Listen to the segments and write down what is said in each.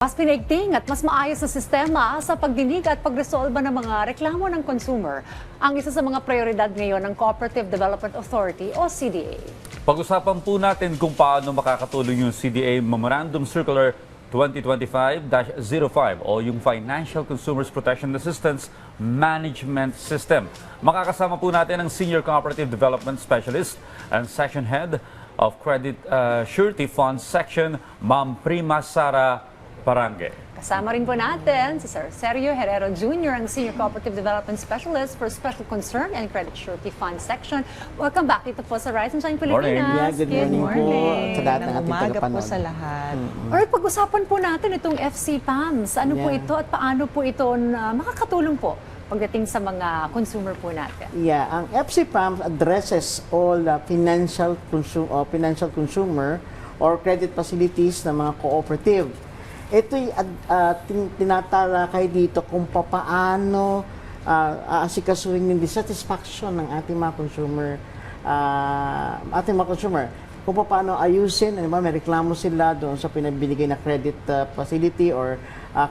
Mas pinaigting at mas maayos na sistema sa pagdinig at pagresolba ng mga reklamo ng consumer ang isa sa mga prioridad ngayon ng Cooperative Development Authority o CDA. Pag-usapan po natin kung paano makakatulong yung CDA Memorandum Circular 2025-05 o yung Financial Consumers Protection Assistance Management System. Makakasama po natin ang Senior Cooperative Development Specialist and Section Head of Credit Surety Fund Section, Ma'am Prima Sara Parangue. Kasama rin po natin si Sir Sergio Herrero Jr., ang Senior Cooperative Development Specialist for Special Concern and Credit Surety Fund Section. Welcome back dito po sa Rise and Shine Pilipinas. Yeah, good morning po sa lahat ng ating Umaga po tagapanood. sa lahat. Alright, pag-usapan po natin itong FC PAMS. Ano po ito at paano po ito makakatulong po pagdating sa mga consumer po natin? Yeah, ang FCPAMS addresses all financial consumer or credit facilities ng mga cooperative. Ito'y tinatalakay dito kung paano aasikasuhin yung dissatisfaction ng ating mga consumer. Kung paano ayusin, ano ba, may reklamo sila doon sa pinabinigay na credit facility or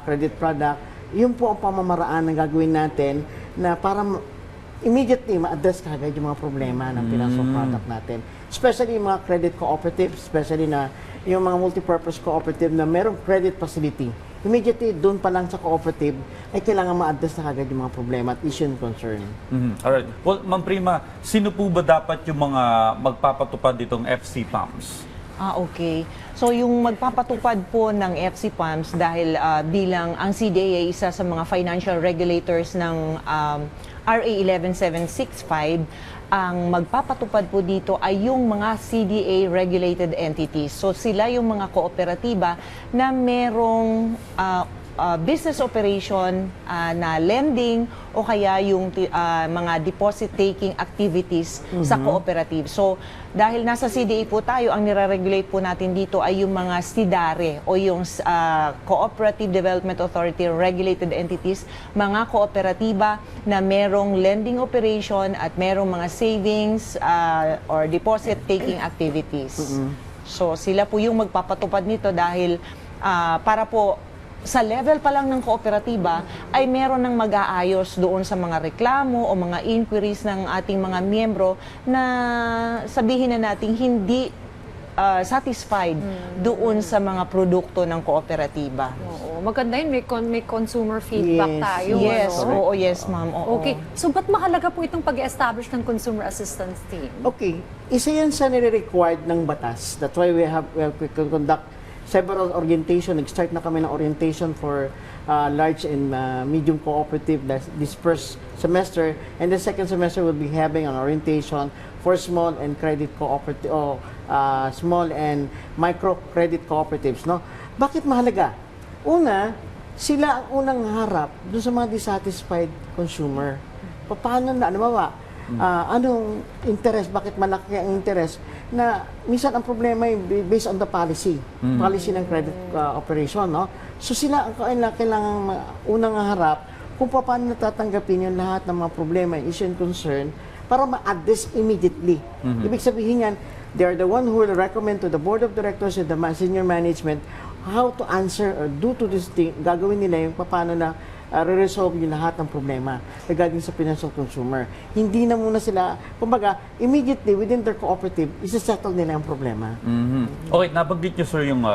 credit product. Yun po ang pamamaraan na gagawin natin na para immediately ma-address kagad yung mga problema ng financial product natin. Especially yung mga credit cooperative, especially na yung mga multipurpose cooperative na merong credit facility. Immediately, doon pa lang sa cooperative, ay kailangan ma-address na kagad yung mga problema at issue and concern. Alright. Well, Ma'am Prima, sino po ba dapat yung mga magpapatupad ditong FC PAMS? Okay. So yung magpapatupad po ng FC PAMS dahil bilang ang CDA ay isa sa mga financial regulators ng RA 11765, ang magpapatupad po dito ay yung mga CDA regulated entities. So sila yung mga kooperatiba na merong business operation na lending o kaya yung mga deposit-taking activities sa cooperative. So, dahil nasa CDA po tayo, ang nire-regulate po natin dito ay yung mga SDIDARE o yung Cooperative Development Authority regulated entities, mga kooperatiba na merong lending operation at merong mga savings or deposit-taking activities. So, sila po yung magpapatupad nito dahil para po sa level pa lang ng kooperatiba ay meron ng mag-aayos doon sa mga reklamo o mga inquiries ng ating mga miyembro na sabihin na natin hindi satisfied doon sa mga produkto ng kooperatiba. Oo, maganda yun. May consumer feedback tayo. Yes, ano? oo, yes ma'am. Oo. Okay. So, ba't mahalaga po itong pag-establish ng Consumer Assistance Team? Okay, isa yan sa nire-required ng batas. That's why we conduct several orientation. Nag-start na kami ng orientation for large and medium cooperative this first semester. And the second semester we'll be having an orientation for small and credit cooperative o small and micro credit cooperatives. No? Bakit mahalaga? Una, sila ang unang harap doon sa mga dissatisfied consumer. Paano na, ano ba? Anong interest, bakit malaki ang interest na minsan ang problema ay based on the policy ng credit operation, no? So sila ang kailangan unang harap kung paano natatanggapin yung lahat ng mga problema, issue and concern para ma-address immediately. Ibig sabihin yan, they are the one who will recommend to the board of directors and the senior management how to answer or do to this thing. Gagawin nila yung paano na re-resolve yung lahat ng problema regarding sa financial consumer. Hindi na muna sila, kumbaga, immediately within their cooperative, isa-settle nila ang problema. Okay, nabanggit niyo sir yung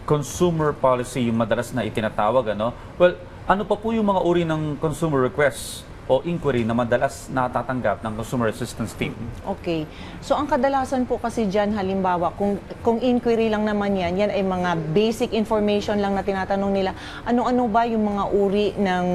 consumer policy, yung madalas na itinatawag, ano? Well, ano pa po yung mga uri ng consumer requests o inquiry na madalas natatanggap ng Consumer Assistance Team? Okay. So ang kadalasan po kasi dyan, halimbawa, kung inquiry lang naman yan ay mga basic information lang na tinatanong nila, ano-ano ba yung mga uri ng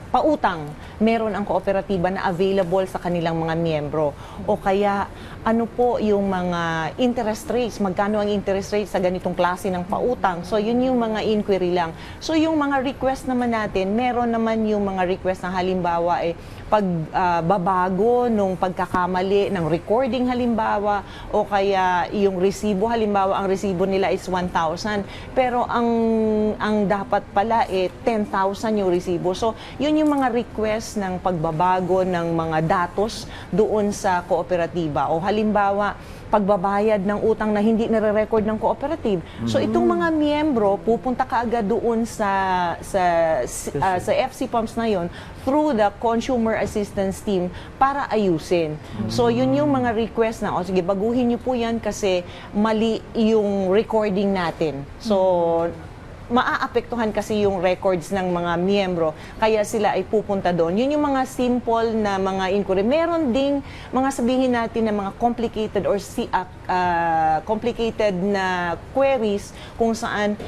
pautang meron ang kooperatiba na available sa kanilang mga miyembro. O kaya, ano po yung mga interest rates, magkano ang interest rates sa ganitong klase ng pautang. So, yun yung mga inquiry lang. So, yung mga request naman natin, meron naman yung mga request na halimbawa pagbabago nung pagkakamali ng recording halimbawa, o kaya yung resibo, halimbawa ang resibo nila is 1,000, pero ang dapat pala 10,000 yung resibo. So, yun yung yung mga request ng pagbabago ng mga datos doon sa kooperatiba. O halimbawa, pagbabayad ng utang na hindi nare-record ng cooperative. So itong mga miyembro pupunta kaagad doon sa FC Pumps na yon through the Consumer Assistance Team para ayusin. So yun yung mga request na, o sige, baguhin niyo po yan kasi mali yung recording natin. So maaapektuhan kasi yung records ng mga miyembro, kaya sila ay pupunta doon. Yun yung mga simple na mga inquiry. Meron ding mga sabihin natin na mga complicated or complicated na queries kung saan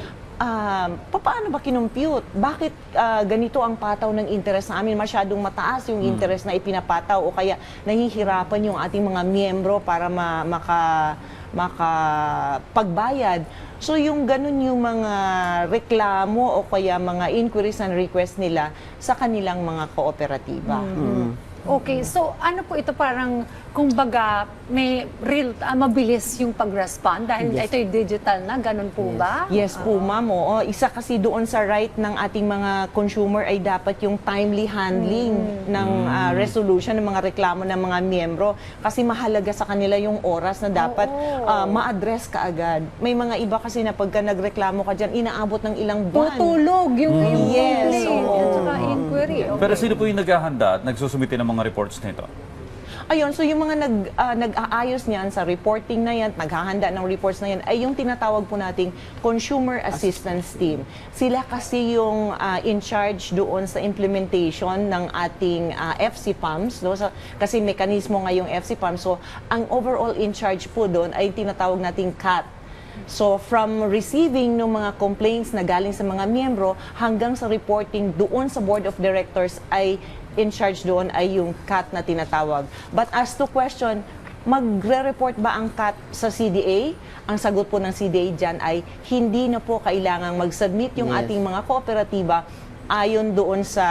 paano ba kinumpute? Bakit ganito ang pataw ng interest sa amin? Masyadong mataas yung interest na ipinapataw o kaya nahihirapan yung ating mga miyembro para makapagbayad. So yung ganun yung mga reklamo o kaya mga inquiries and requests nila sa kanilang mga kooperatiba. Okay, so ano po ito, parang kumbaga may mabilis yung pag-respond dahil ito'y digital na, ganun po ba? Yes po, ma'am. Oo. Isa kasi doon sa right ng ating mga consumer ay dapat yung timely handling ng resolution ng mga reklamo ng mga miyembro kasi mahalaga sa kanila yung oras na dapat ma-address kaagad. May mga iba kasi na pagka nagreklamo ka dyan, inaabot ng ilang buwan. Tutulog yung Yes, complaint oo. at saka inquiry. Okay. Pero sino po yung naghahanda at nagsusumite ng mga reports nito? Ayun, so yung mga nag-aayos niyan sa reporting na yan, naghahanda ng reports na yan, ay yung tinatawag po nating Consumer Assistance Team. Sila kasi yung in charge doon sa implementation ng ating FC Pumps. No? Kasi mekanismo nga yung FC Pumps. So, ang overall in charge po doon ay tinatawag nating CAT. So from receiving ng mga complaints na galing sa mga miyembro hanggang sa reporting doon sa Board of Directors ay in charge doon ay yung CAT na tinatawag. But as to question, magre-report ba ang CAT sa CDA? Ang sagot po ng CDA dyan ay hindi na po kailangang mag-submit yung ating mga kooperatiba ayon doon sa,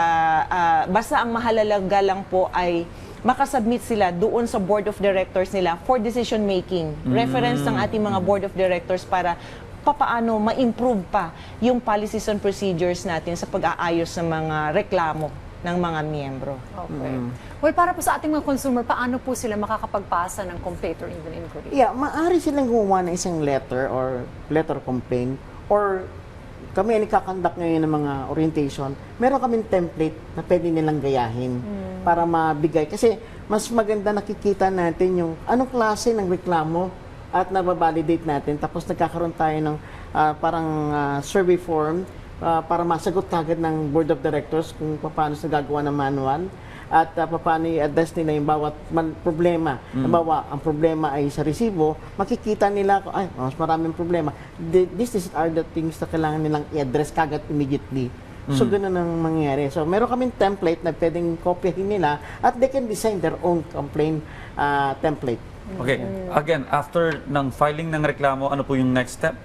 basta ang mahalaga lang po ay makasubmit sila doon sa Board of Directors nila for decision making. Reference ng ating mga Board of Directors para papaano ma-improve pa yung policies and procedures natin sa pag-aayos ng mga reklamo ng mga miyembro. Okay. Well, para po sa ating mga consumer, paano po sila makakapagpasa ng complaint or even inquiry? Yeah, maaari silang gumawa ng isang letter or letter complaint or kami ay nagkakandak ngayon ng mga orientation, meron kaming template na pwede nilang gayahin para mabigay. Kasi mas maganda nakikita natin yung anong klase ng reklamo at nababalidate natin. Tapos nagkakaroon tayo ng parang survey form para masagot kagad ng Board of Directors kung paano sa gagawa ng manual at paano i-address nila yung bawat problema. Halimbawa, ang problema ay sa resibo, makikita nila, ay, mas maraming problema. These are the things na kailangan nilang i-address kagad immediately. So, ganun ang mangyayari. So, meron kaming template na pwedeng kopyahin nila at they can design their own complaint template. Okay, again, after ng filing ng reklamo, ano po yung next step?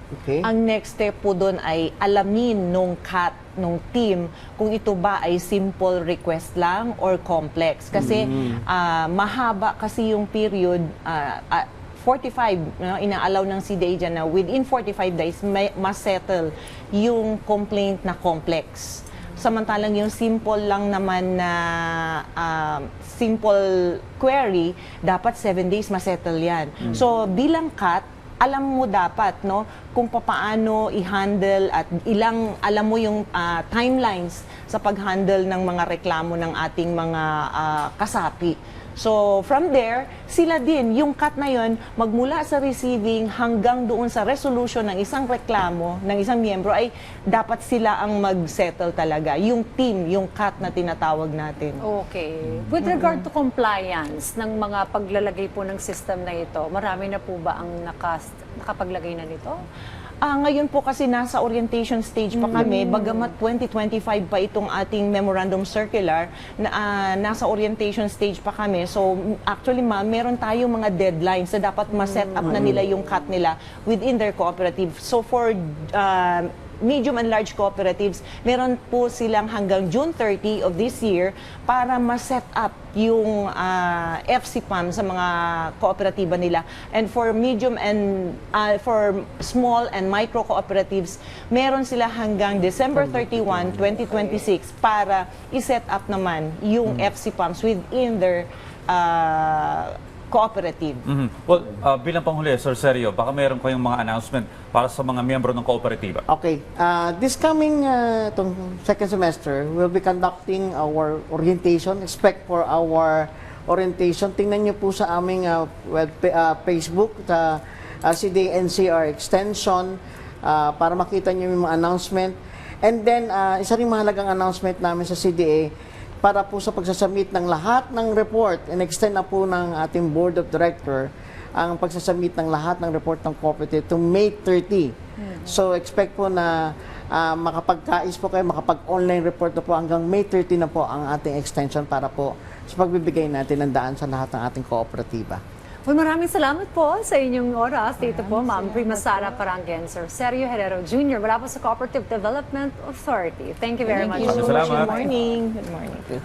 Okay? Ang next step po doon ay alamin nung CAT, nung team, kung ito ba ay simple request lang or complex. Kasi mahaba kasi yung period, 45, inaalaw ng CDA dyan na within 45 days, ma-settle yung complaint na complex. Samantalang yung simple lang naman na simple query, dapat 7 days ma-settle yan. So bilang CAT, alam mo dapat kung paano i-handle at alam mo yung timelines sa pag-handle ng mga reklamo ng ating mga kasapi. So from there, sila din, yung CAT na yon, magmula sa receiving hanggang doon sa resolution ng isang reklamo ng isang miyembro ay dapat sila ang mag-settle talaga. Yung team, yung CAT na tinatawag natin. Okay. With regard to compliance ng mga paglalagay po ng system na ito, marami na po ba ang nakapaglagay na nito? Ngayon po kasi nasa orientation stage pa kami, bagamat 2025 pa itong ating memorandum circular, nasa orientation stage pa kami. So actually ma'am, meron tayong mga deadlines na dapat ma-set up na nila yung CAT nila within their cooperative. So for medium and large cooperatives, meron po silang hanggang June 30 of this year para ma-set up yung FCPAM sa mga kooperatiba nila. And for medium and for small and micro cooperatives, meron sila hanggang December 31, 2026 para i-set up naman yung FCPAMs within their cooperative. Well, bilang panghuli, Sir Sergio, baka meron kayong mga announcement para sa mga miyembro ng kooperatiba. Okay, this coming itong second semester, we'll be conducting our orientation. Expect for our orientation. Tingnan niyo po sa aming Facebook, sa CDA NCR Extension, para makita niyo yung mga announcement. And then, isa rin mahalagang announcement namin sa CDA, para po sa pagsasubmit ng lahat ng report, and extend na po ng ating Board of Director ang pagsasubmit ng lahat ng report ng cooperative to May 30. So expect po na makapagkais po kayo, makapag-online report na po hanggang May 30 na po ang ating extension para po sa pagbibigay natin ng daan sa lahat ng ating kooperatiba. Well, maraming salamat po sa inyong oras. Dito po, Ma'am Prima Sara Paranggen, Sir Sergio Herrero Jr. mula po sa Cooperative Development Authority. Thank you very much. Thank you so much. Salamat. Good morning. Good morning.